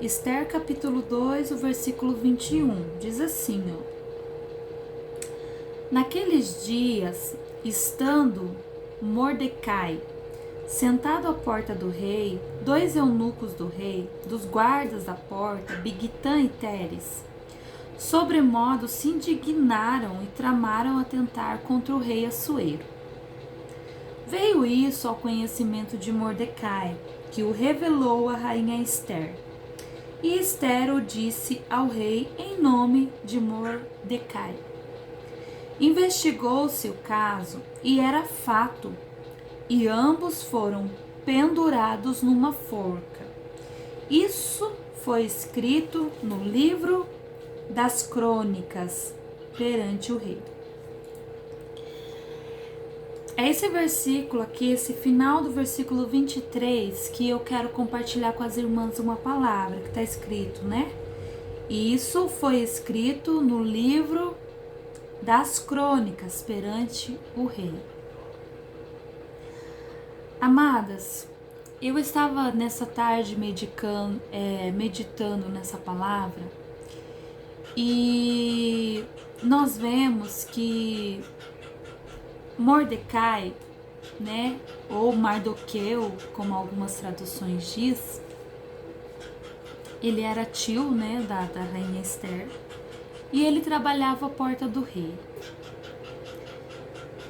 Esther capítulo 2, o versículo 21, diz assim, ó. Naqueles dias, estando Mordecai sentado à porta do rei, dois eunucos do rei, dos guardas da porta, Bigtã e Teres, sobremodo se indignaram e tramaram atentar contra o rei Assuero. Veio isso ao conhecimento de Mordecai, que o revelou à rainha Esther. E Esther o disse ao rei em nome de Mordecai. Investigou-se o caso e era fato, e ambos foram pendurados numa forca. Isso foi escrito no livro das crônicas perante o rei. É esse versículo aqui, esse final do versículo 23, que eu quero compartilhar com as irmãs uma palavra que está escrito, né? E isso foi escrito no livro das crônicas perante o rei. Amadas, eu estava nessa tarde meditando nessa palavra e nós vemos que Mordecai, né, ou Mardoqueu, como algumas traduções diz, ele era tio, né, da rainha Esther, e ele trabalhava à porta do rei.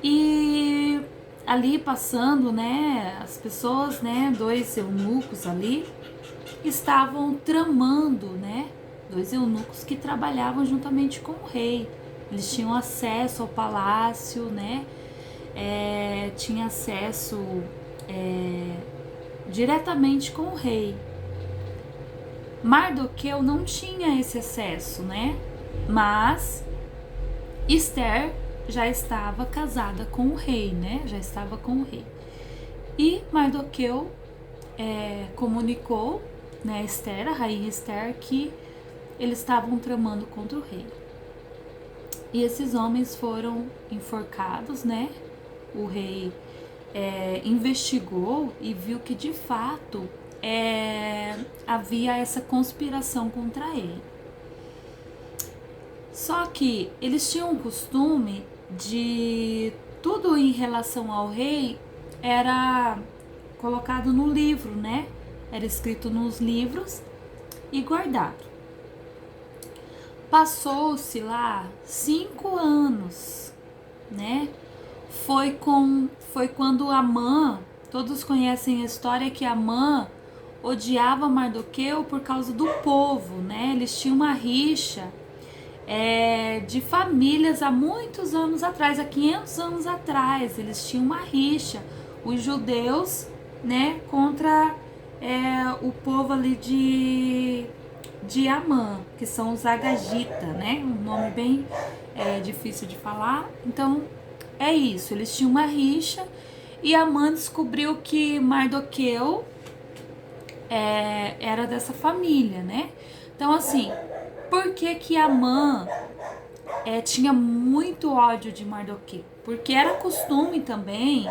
E ali passando, né, as pessoas, né, dois eunucos ali, estavam tramando, né, dois eunucos que trabalhavam juntamente com o rei. Eles tinham acesso ao palácio, né, tinha acesso diretamente com o rei. Mardoqueu não tinha esse acesso, né, mas Esther já estava casada com o rei, né? Já estava com o rei. E Mardoqueu comunicou, né, Esther, a rainha Esther, que eles estavam tramando contra o rei. E esses homens foram enforcados, né? O rei investigou e viu que de fato havia essa conspiração contra ele. Só que eles tinham o costume de tudo em relação ao rei era colocado no livro, né? Era escrito nos livros e guardado. Passou-se lá 5 anos, né? Foi quando Amã, todos conhecem a história que Amã odiava Mardoqueu por causa do povo, né? Eles tinham uma rixa de famílias há muitos anos atrás, há 500 anos atrás, eles tinham uma rixa, os judeus, né, contra o povo ali de Amã, que são os Agagita, né, um nome bem difícil de falar. Então é isso, eles tinham uma rixa e Amã descobriu que Mardoqueu era dessa família, né? Então assim, por que Amã tinha muito ódio de Mardoqueu? Porque era costume também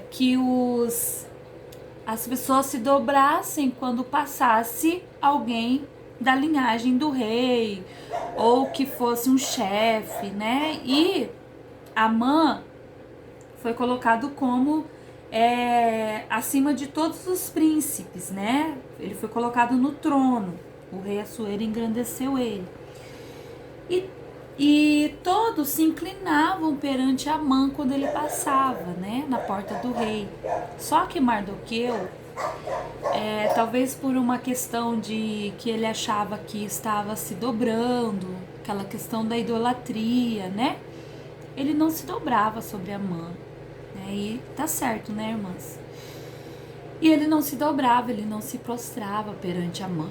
que as pessoas se dobrassem quando passasse alguém da linhagem do rei, ou que fosse um chefe, né? E Amã foi colocado como acima de todos os príncipes, né? Ele foi colocado no trono. O rei Assuero engrandeceu ele. E todos se inclinavam perante Amã quando ele passava, né, na porta do rei. Só que Mardoqueu, talvez por uma questão de que ele achava que estava se dobrando, aquela questão da idolatria, né, ele não se dobrava sobre Amã. Né, e tá certo, né, irmãs? E ele não se dobrava, ele não se prostrava perante Amã.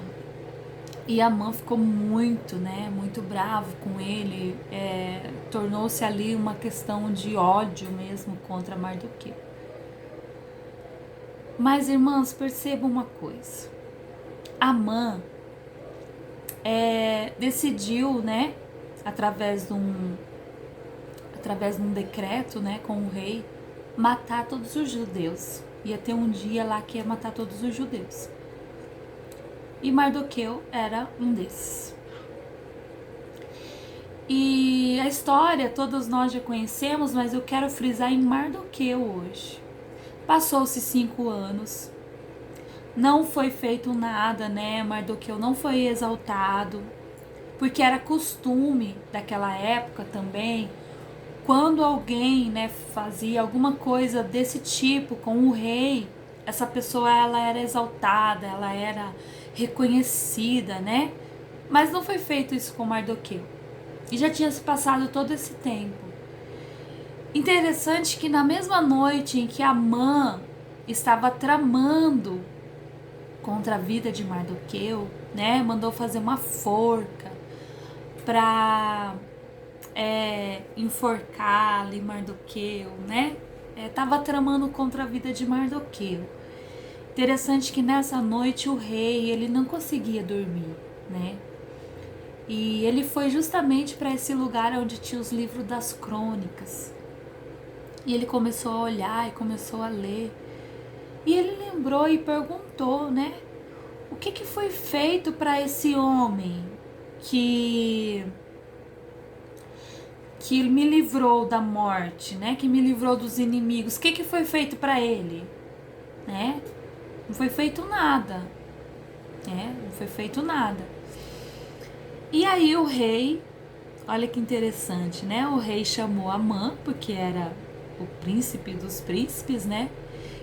E Amã ficou muito, né, muito bravo com ele, tornou-se ali uma questão de ódio mesmo contra Mardoqueu. Mas, irmãs, percebam uma coisa. Amã decidiu, né, através de um decreto, né, com o rei, matar todos os judeus. Ia ter um dia lá que ia matar todos os judeus. E Mardoqueu era um desses. E a história todos nós já conhecemos, mas eu quero frisar em Mardoqueu hoje. Passou-se 5 anos, não foi feito nada, né? Mardoqueu não foi exaltado, porque era costume daquela época também, quando alguém, né, fazia alguma coisa desse tipo com o rei, essa pessoa ela era exaltada, ela era reconhecida, né? Mas não foi feito isso com Mardoqueu. E já tinha se passado todo esse tempo. Interessante que na mesma noite em que Amã estava tramando contra a vida de Mardoqueu, né, mandou fazer uma forca para enforcar ali Mardoqueu, né? Tava tramando contra a vida de Mardoqueu. Interessante que nessa noite o rei ele não conseguia dormir, né? E ele foi justamente para esse lugar onde tinha os livros das crônicas. E ele começou a olhar e começou a ler. E ele lembrou e perguntou, né? O que foi feito para esse homem que me livrou da morte, né? Que me livrou dos inimigos. O que foi feito para ele, né? Não foi feito nada, né? Não foi feito nada. E aí o rei, olha que interessante, né? O rei chamou Amã, porque era o príncipe dos príncipes, né?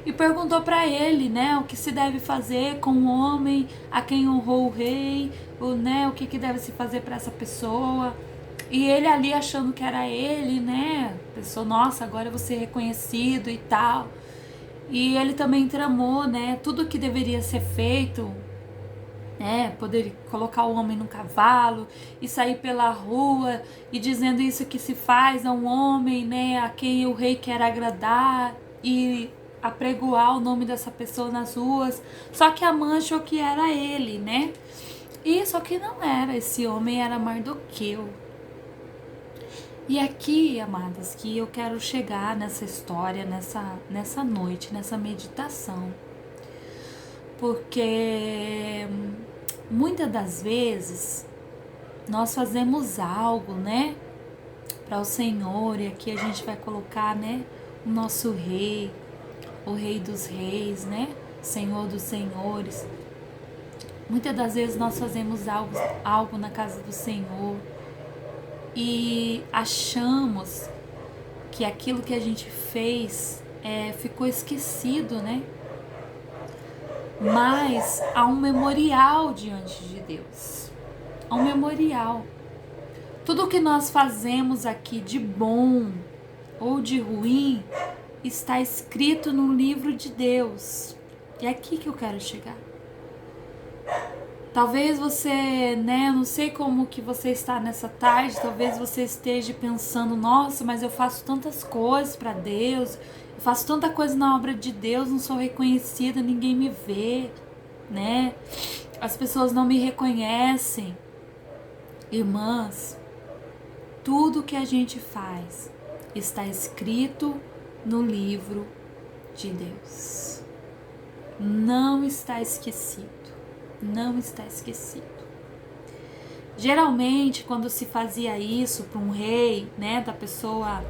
E perguntou para ele, né, o que se deve fazer com o homem a quem honrou o rei, né, o que deve se fazer para essa pessoa. E ele ali achando que era ele, né, pensou, nossa, agora eu vou ser reconhecido e tal. E ele também tramou, né, tudo que deveria ser feito, né, poder colocar o homem no cavalo e sair pela rua e dizendo isso que se faz a um homem, né, a quem o rei quer agradar, e apregoar o nome dessa pessoa nas ruas. Só que Amã achou que era ele, né? E só que não era, esse homem era Mardoqueu. E aqui, amadas, que eu quero chegar nessa história, nessa noite, nessa meditação. Porque muitas das vezes nós fazemos algo, né, para o Senhor, e aqui a gente vai colocar, né, o nosso rei, o rei dos reis, né, Senhor dos senhores. Muitas das vezes nós fazemos algo na casa do Senhor e achamos que aquilo que a gente fez ficou esquecido, né? Mas há um memorial diante de Deus. Há um memorial. Tudo que nós fazemos aqui de bom ou de ruim está escrito no livro de Deus. E é aqui que eu quero chegar. Talvez você, né, não sei como que você está nessa tarde, talvez você esteja pensando, nossa, mas eu faço tantas coisas para Deus, eu faço tanta coisa na obra de Deus, não sou reconhecida, ninguém me vê, né? As pessoas não me reconhecem. Irmãs, tudo que a gente faz está escrito no livro de Deus. Não está esquecido. Não está esquecido. Geralmente, quando se fazia isso para um rei, né, da pessoa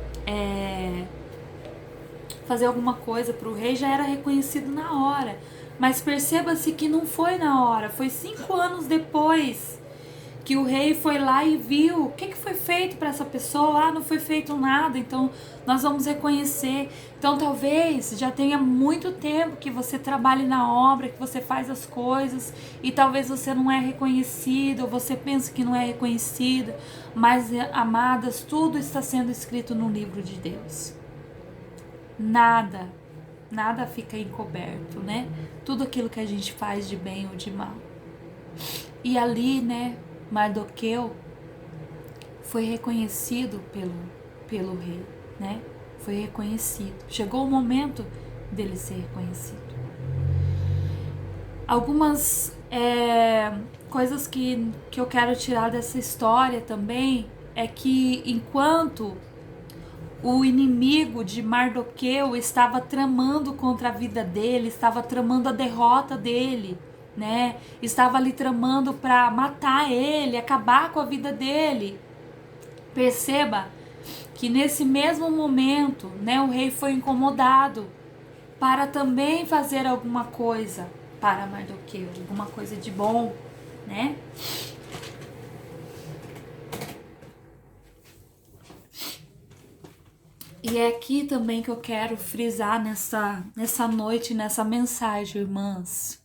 fazer alguma coisa para o rei, já era reconhecido na hora. Mas perceba-se que não foi na hora, foi 5 anos depois que o rei foi lá e viu o que foi feito para essa pessoa. Não foi feito nada, então nós vamos reconhecer. Então talvez já tenha muito tempo que você trabalhe na obra, que você faz as coisas e talvez você não é reconhecido, ou você pensa que não é reconhecido, mas, amadas, tudo está sendo escrito no livro de Deus. Nada fica encoberto, né? Tudo aquilo que a gente faz de bem ou de mal. E ali, né, Mardoqueu foi reconhecido pelo rei, né? Foi reconhecido. Chegou o momento dele ser reconhecido. Algumas coisas que eu quero tirar dessa história também é que enquanto o inimigo de Mardoqueu estava tramando contra a vida dele, estava tramando a derrota dele, né, estava ali tramando para matar ele, acabar com a vida dele. Perceba que nesse mesmo momento, né, o rei foi incomodado para também fazer alguma coisa para Mardoqueu, alguma coisa de bom, né? E é aqui também que eu quero frisar nessa noite, nessa mensagem, irmãs.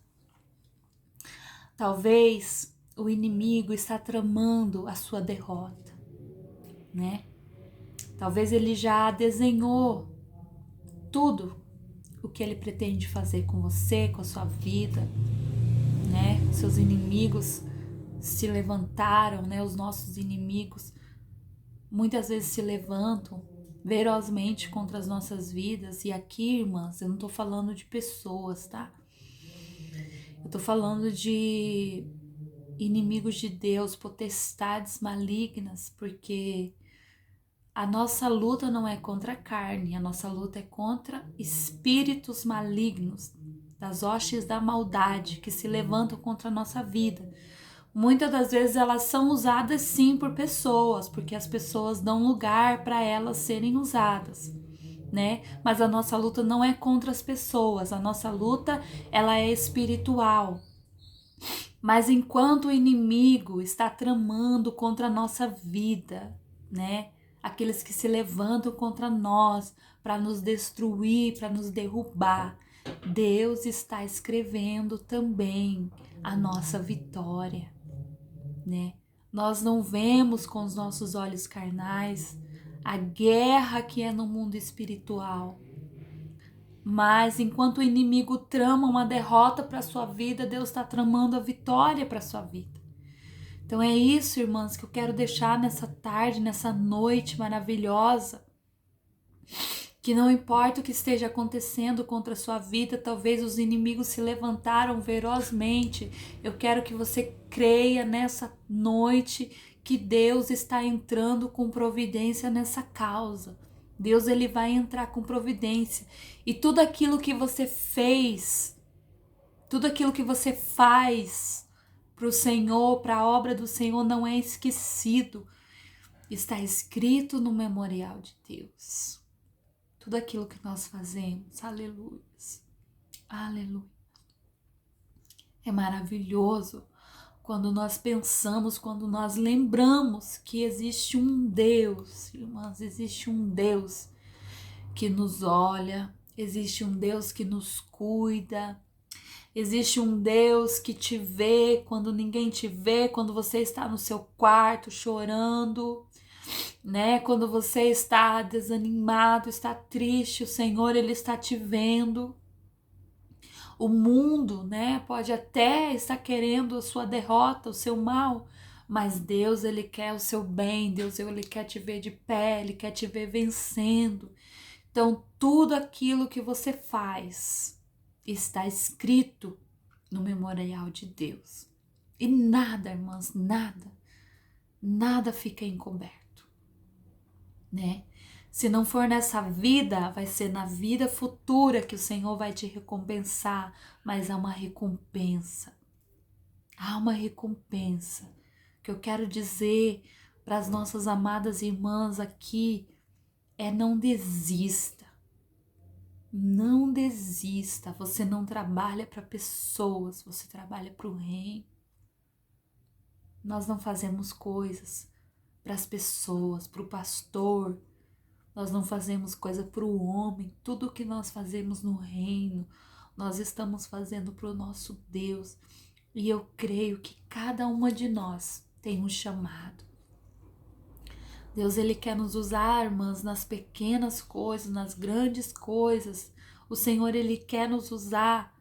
Talvez o inimigo está tramando a sua derrota, né? Talvez ele já desenhou tudo o que ele pretende fazer com você, com a sua vida, né? Seus inimigos se levantaram, né? Os nossos inimigos muitas vezes se levantam ferozmente contra as nossas vidas. E aqui, irmãs, eu não tô falando de pessoas, tá? Eu tô falando de inimigos de Deus, potestades malignas, porque a nossa luta não é contra a carne, a nossa luta é contra espíritos malignos, das hostes da maldade que se levantam contra a nossa vida. Muitas das vezes elas são usadas sim por pessoas, porque as pessoas dão lugar para elas serem usadas, né? Mas a nossa luta não é contra as pessoas, a nossa luta ela é espiritual. Mas enquanto o inimigo está tramando contra a nossa vida, né? Aqueles que se levantam contra nós para nos destruir, para nos derrubar, Deus está escrevendo também a nossa vitória, né? Nós não vemos com os nossos olhos carnais a guerra que é no mundo espiritual. Mas enquanto o inimigo trama uma derrota para a sua vida, Deus está tramando a vitória para a sua vida. Então é isso, irmãs, que eu quero deixar nessa tarde, nessa noite maravilhosa. Que não importa o que esteja acontecendo contra a sua vida, talvez os inimigos se levantaram ferozmente. Eu quero que você creia nessa noite que Deus está entrando com providência nessa causa. Deus ele vai entrar com providência. E tudo aquilo que você fez, tudo aquilo que você faz para o Senhor, para a obra do Senhor, não é esquecido. Está escrito no memorial de Deus. Tudo aquilo que nós fazemos, aleluia, aleluia. É maravilhoso quando nós pensamos, quando nós lembramos que existe um Deus, irmãs, existe um Deus que nos olha, existe um Deus que nos cuida, existe um Deus que te vê quando ninguém te vê, quando você está no seu quarto chorando, né? Quando você está desanimado, está triste, o Senhor ele está te vendo. O mundo, né, pode até estar querendo a sua derrota, o seu mal, mas Deus ele quer o seu bem, Deus ele quer te ver de pé, ele quer te ver vencendo. Então, tudo aquilo que você faz está escrito no memorial de Deus. E nada, irmãs, nada fica encoberto, né? Se não for nessa vida, vai ser na vida futura que o Senhor vai te recompensar, mas há uma recompensa. Há uma recompensa. O que eu quero dizer para as nossas amadas irmãs aqui é: não desista. Não desista. Você não trabalha para pessoas, você trabalha para o reino. Nós não fazemos coisas para as pessoas, para o pastor. Nós não fazemos coisa para o homem. Tudo que nós fazemos no reino, nós estamos fazendo para o nosso Deus. E eu creio que cada uma de nós tem um chamado. Deus, ele quer nos usar, irmãs, nas pequenas coisas, nas grandes coisas. O Senhor, ele quer nos usar.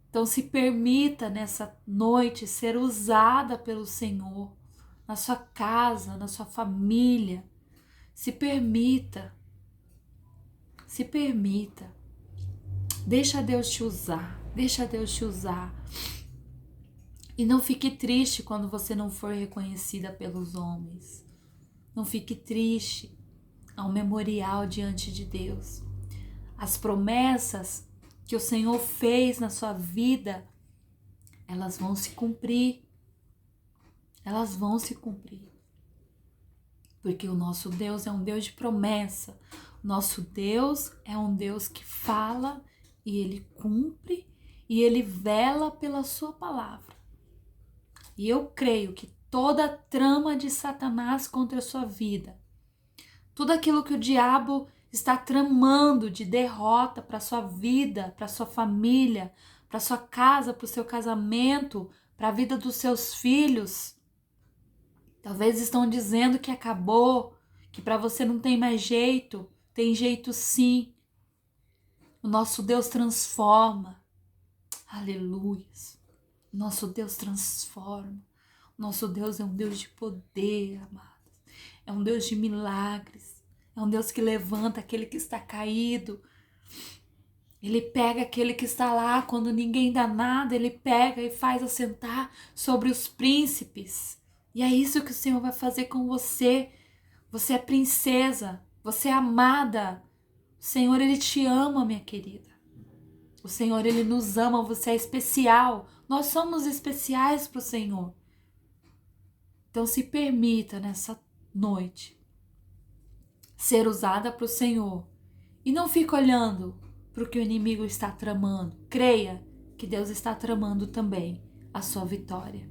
Então se permita nessa noite ser usada pelo Senhor, na sua casa, na sua família. Se permita. Deixa Deus te usar, E não fique triste quando você não for reconhecida pelos homens. Não fique triste. Há um memorial diante de Deus. As promessas que o Senhor fez na sua vida elas vão se cumprir. Elas vão se cumprir. Porque o nosso Deus é um Deus de promessa. O nosso Deus é um Deus que fala e Ele cumpre e Ele vela pela sua palavra. E eu creio que toda a trama de Satanás contra a sua vida, tudo aquilo que o diabo está tramando de derrota para a sua vida, para a sua família, para a sua casa, para o seu casamento, para a vida dos seus filhos, talvez estão dizendo que acabou, que para você não tem mais jeito. Tem jeito sim. O nosso Deus transforma. Aleluia. Nosso Deus transforma. Nosso Deus é um Deus de poder, amados. É um Deus de milagres. É um Deus que levanta aquele que está caído. Ele pega aquele que está lá quando ninguém dá nada. Ele pega e faz assentar sobre os príncipes. E é isso que o Senhor vai fazer com você. Você é princesa. Você é amada. O Senhor, Ele te ama, minha querida. O Senhor, Ele nos ama. Você é especial. Nós somos especiais para o Senhor. Então se permita nessa noite ser usada para o Senhor. E não fique olhando para o que o inimigo está tramando. Creia que Deus está tramando também a sua vitória.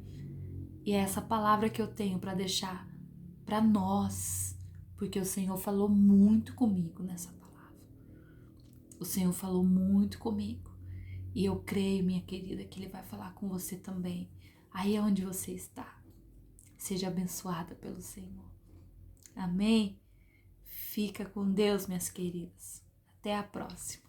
E é essa palavra que eu tenho para deixar para nós. Porque o Senhor falou muito comigo nessa palavra. O Senhor falou muito comigo. E eu creio, minha querida, que Ele vai falar com você também. Aí é onde você está. Seja abençoada pelo Senhor. Amém? Fica com Deus, minhas queridas. Até a próxima.